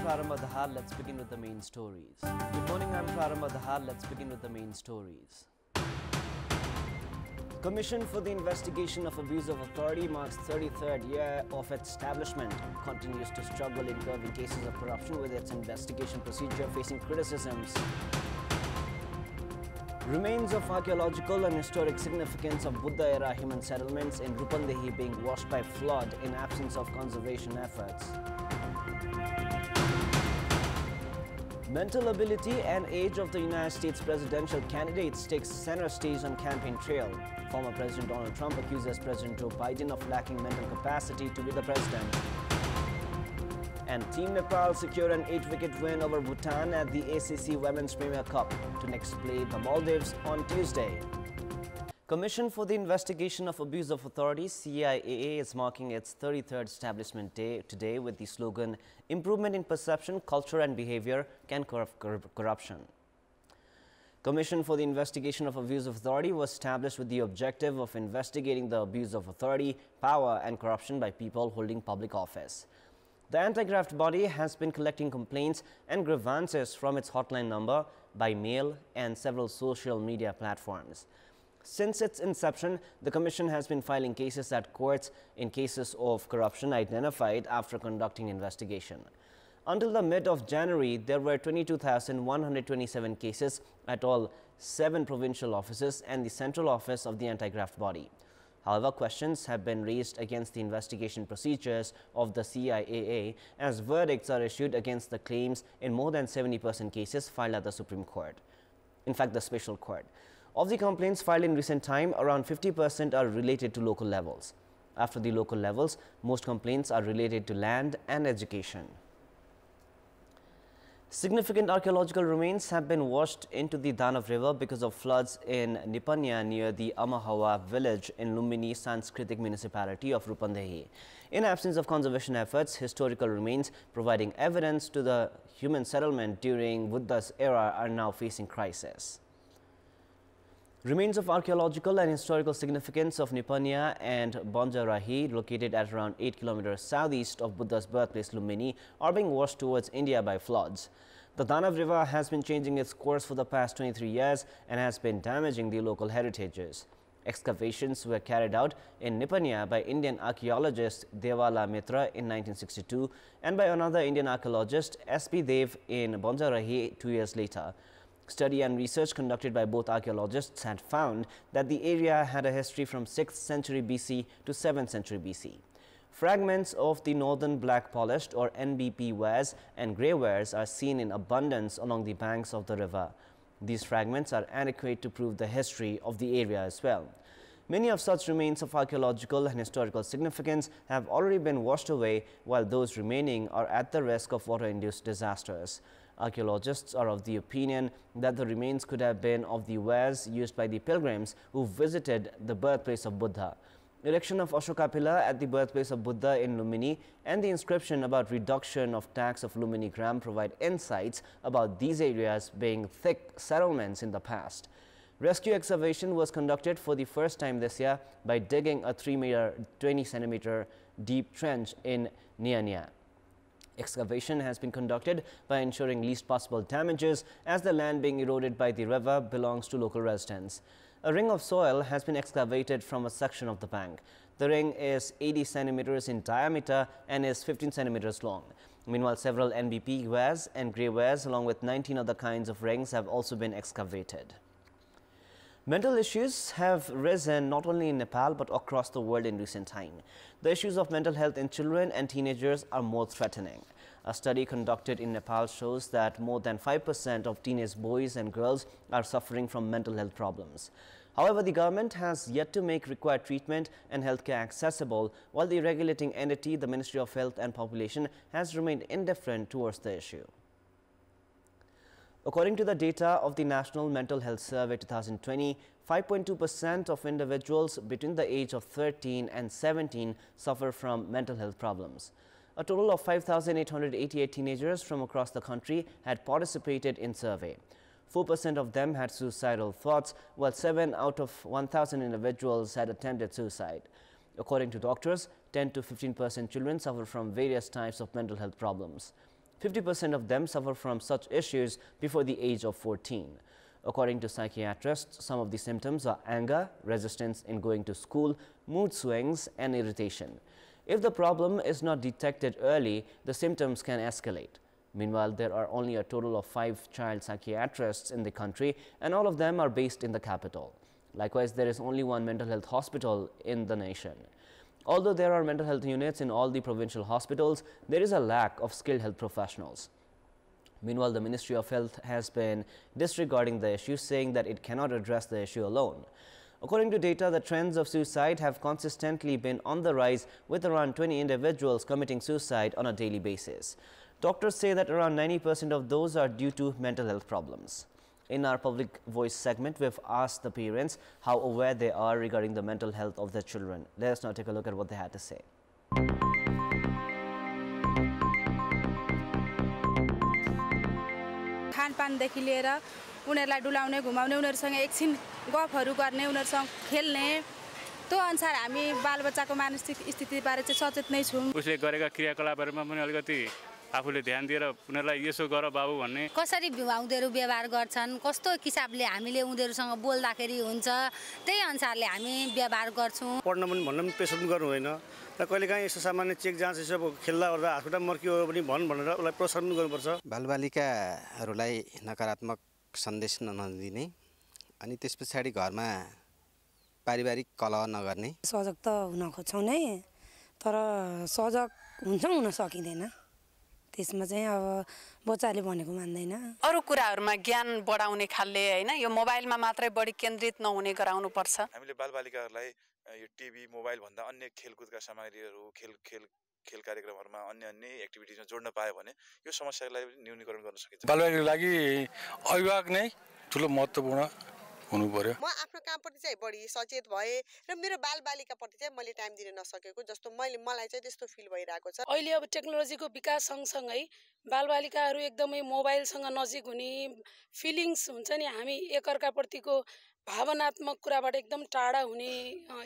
Prarambha Dahal. Let's begin with the main stories. Good morning, I'm Prarambha Dahal. Let's begin with the main stories. Commission for the Investigation of Abuse of Authority marks 33rd year of its establishment, continues to struggle in curbing cases of corruption with its investigation procedure facing criticisms. Remains of archaeological and historic significance of Buddha-era human settlements in Rupandehi being washed by flood in absence of conservation efforts. Mental ability and age of the United States presidential candidates takes center stage on campaign trail. Former President Donald Trump accuses President Joe Biden of lacking mental capacity to be the president. And Team Nepal secured an 8-wicket win over Bhutan at the ACC Women's Premier Cup to next play the Maldives on Tuesday. Commission for the Investigation of Abuse of Authority (CIAA) is marking its 33rd establishment day today with the slogan "Improvement in Perception, Culture and Behavior can curb corruption." Commission for the Investigation of Abuse of Authority was established with the objective of investigating the abuse of authority, power and corruption by people holding public office. The anti-graft body has been collecting complaints and grievances from its hotline number, by mail and several social media platforms. Since its inception, the Commission has been filing cases at courts in cases of corruption identified after conducting investigation. Until the mid of January, there were 22,127 cases at all 7 provincial offices and the central office of the anti-graft body. However, questions have been raised against the investigation procedures of the CIAA as verdicts are issued against the claims in more than 70% cases filed at the Supreme Court. In fact, the Special Court. Of the complaints filed in recent time, around 50% are related to local levels. After the local levels, most complaints are related to land and education. Significant archaeological remains have been washed into the Danav River because of floods in Nipanya near the Amahawa village in Lumbini Sanskritic municipality of Rupandehi. In absence of conservation efforts, historical remains providing evidence to the human settlement during Buddha's era are now facing crisis. Remains of archaeological and historical significance of Nipanya and Banjarahi, located at around 8 kilometers southeast of Buddha's birthplace Lumbini, are being washed towards India by floods. The Danav River has been changing its course for the past 23 years and has been damaging the local heritages. Excavations were carried out in Nipanya by Indian archaeologist Devala Mitra in 1962 and by another Indian archaeologist S.P. Dev in Banjarahi 2 years later. Study and research conducted by both archaeologists had found that the area had a history from 6th century BC to 7th century BC. Fragments of the northern black polished or NBP wares and grey wares are seen in abundance along the banks of the river. These fragments are adequate to prove the history of the area as well. Many of such remains of archaeological and historical significance have already been washed away, while those remaining are at the risk of water-induced disasters. Archaeologists are of the opinion that the remains could have been of the wares used by the pilgrims who visited the birthplace of Buddha. Erection of Ashoka pillar at the birthplace of Buddha in Lumbini and the inscription about reduction of tax of Lumbini gram provide insights about these areas being thick settlements in the past. Rescue excavation was conducted for the first time this year by digging a 3-meter 20 centimeter deep trench in Niania. Excavation has been conducted by ensuring least possible damages as the land being eroded by the river belongs to local residents. A ring of soil has been excavated from a section of the bank. The ring is 80 centimeters in diameter and is 15 centimeters long. Meanwhile, several NBP wares and grey wares along with 19 other kinds of rings have also been excavated. Mental issues have risen not only in Nepal but across the world in recent time. The issues of mental health in children and teenagers are more threatening. A study conducted in Nepal shows that more than 5% of teenage boys and girls are suffering from mental health problems. However, the government has yet to make required treatment and healthcare accessible, while the regulating entity, the Ministry of Health and Population, has remained indifferent towards the issue. According to the data of the National Mental Health Survey 2020, 5.2% of individuals between the age of 13 and 17 suffer from mental health problems. A total of 5,888 teenagers from across the country had participated in survey. 4% of them had suicidal thoughts, while 7 out of 1,000 individuals had attempted suicide. According to doctors, 10 to 15% children suffer from various types of mental health problems. 50% of them suffer from such issues before the age of 14. According to psychiatrists, some of the symptoms are anger, resistance in going to school, mood swings, and irritation. If the problem is not detected early, the symptoms can escalate. Meanwhile, there are only a total of 5 child psychiatrists in the country, and all of them are based in the capital. Likewise, there is only one mental health hospital in the nation. Although there are mental health units in all the provincial hospitals, there is a lack of skilled health professionals. Meanwhile, the Ministry of Health has been disregarding the issue, saying that it cannot address the issue alone. According to data, the trends of suicide have consistently been on the rise, with around 20 individuals committing suicide on a daily basis. Doctors say that around 90% of those are due to mental health problems. In our Public Voice segment, we have asked the parents how aware they are regarding the mental health of their children. Let us now take a look at what they had to say. खानपानदेखि लिएर उनीहरूलाई डुलाउने घुमाउने उनीहरुसँग एकछिन गफहरु गर्ने उनीहरुसँग खेल्ने त्यो अनुसार हामी बालबच्चाको मानसिक स्थितिबारे चाहिँ सचेत नै छौं। उसले गरेका क्रियाकलापहरुमा पनि अलिकति आफूले ध्यान दिएर उनीहरुलाई यसो गर बाबु भन्ने कसरी उनीहरु व्यवहार गर्छन् कस्तो किसिमले हामीले उनीहरुसँग बोल्दाखेरि हुन्छ त्यही अनुसारले हामी व्यवहार गर्छौं। पढ्न पनि भन्न पनि प्रेसर पनि गर्नु होइन त कहिलेकाहीँ यसो सामान्य चेक जाँच यसो खेल्दा गर्दा हातखुट्टा मर्कियो पनि भनेर उलाई प्रोत्साहन पनि गर्नुपर्छ। बालबालिकाहरूलाई नकारात्मक सन्देश नदिने अनि त्यसपछि घरमा पारिवारिक कलह नगर्ने। सजग त हुन खोज्छौं नै तर सजग हुन्छौं हुन सकिदैन। त्यसमा चाहिँ अब बच्चाले भनेको मान्दैन। अरु कुराहरुमा ज्ञान बढाउने खालले हैन यो मोबाइलमा मात्रै बढी केन्द्रित नहुने गराउनु पर्छ। हामीले बालबालिकाहरूलाई यो टिभी मोबाइल भन्दा अन्य खेलकुदका सामग्रीहरू खेल कार्यक्रमहरुमा अन्य एक्टिभिटिजमा जोड्न पाए भने यो समस्यालाई न्यूनीकरण गर्न सकिन्छ। बालबालिकाको लागि अभिभावक नै ठूलो महत्त्वपूर्ण हुनु पर्यो। म आफ्नो कामप्रति चाहिँ बढी सचेत भए र मेरो बालबालिकाप्रति चाहिँ मैले टाइम दिन नसकेको जस्तो मलाई चाहिँ त्यस्तो फिल भइरहेको छ। अहिले अब टेक्नोलोजीको विकास सँगसँगै बालबालिकाहरू एकदमै मोबाइलसँग नजिक हुने फिलिङ्स हुन्छ नि हामी एकअर्काप्रतिको भावनात्मक कुराबाट एकदम टाढा हुने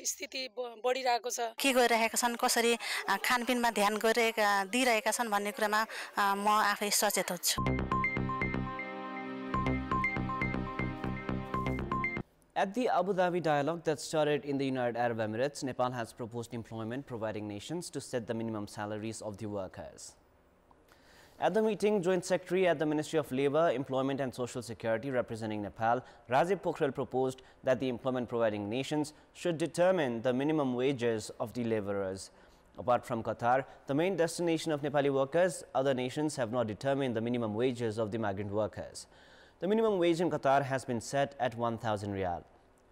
स्थिति बढिरहेको छ। के गरिरहेका छन् कसरी खानपिनमा ध्यान दिइरहेका छन् भन्ने कुरामा म आफै सचेत हुन्छु। At the Abu Dhabi dialogue that started in the United Arab Emirates, Nepal has proposed employment providing nations to set the minimum salaries of the workers. At the meeting, Joint Secretary at the Ministry of Labour, Employment and Social Security representing Nepal, Rajiv Pokhrel proposed that the employment providing nations should determine the minimum wages of the labourers. Apart from Qatar, the main destination of Nepali workers, other nations have not determined the minimum wages of the migrant workers. The minimum wage in Qatar has been set at 1,000 riyal.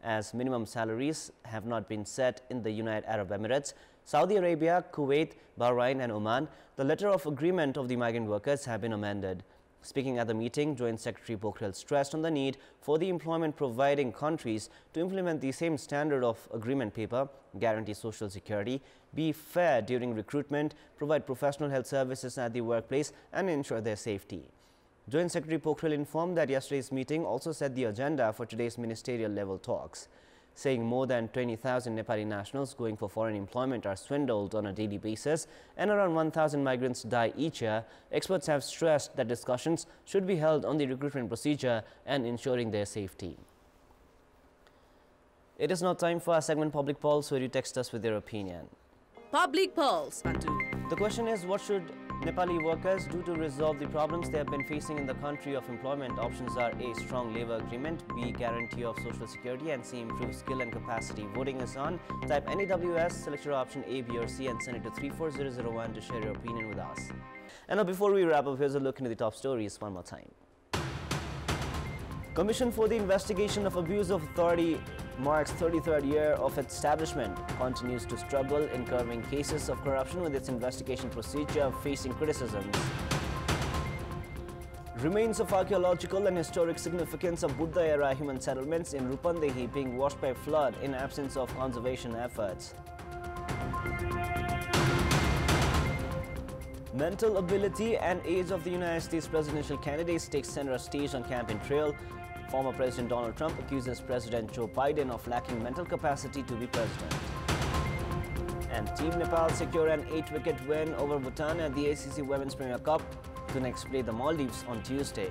As minimum salaries have not been set in the United Arab Emirates, Saudi Arabia, Kuwait, Bahrain and Oman, the letter of agreement of the migrant workers have been amended. Speaking at the meeting, Joint Secretary Pokhrel stressed on the need for the employment providing countries to implement the same standard of agreement paper, guarantee social security, be fair during recruitment, provide professional health services at the workplace and ensure their safety. Joint Secretary Pokhrel informed that yesterday's meeting also set the agenda for today's ministerial level talks. Saying more than 20,000 Nepali nationals going for foreign employment are swindled on a daily basis and around 1,000 migrants die each year, experts have stressed that discussions should be held on the recruitment procedure and ensuring their safety. It is now time for our segment Public Pulse, where you text us with your opinion. Public Pulse. The question is, what should Nepali workers do to resolve the problems they have been facing in the country of employment? Options are A, strong labour agreement, B, guarantee of social security, and C, improve skill and capacity. Voting is on. Type NEWS, select your option A, B or C and send it to 34001 to share your opinion with us. And now before we wrap up, here's a look into the top stories one more time. Commission for the Investigation of Abuse of Authority marks 33rd year of its establishment, continues to struggle in curbing cases of corruption with its investigation procedure facing criticisms. Remains of archaeological and historic significance of Buddha-era human settlements in Rupandehi being washed by flood in absence of conservation efforts. Mental ability and age of the United States presidential candidates take center stage on campaign trail. Former President Donald Trump accuses President Joe Biden of lacking mental capacity to be president. And Team Nepal secure an 8-wicket win over Bhutan at the ACC Women's Premier Cup. to next play the Maldives on Tuesday.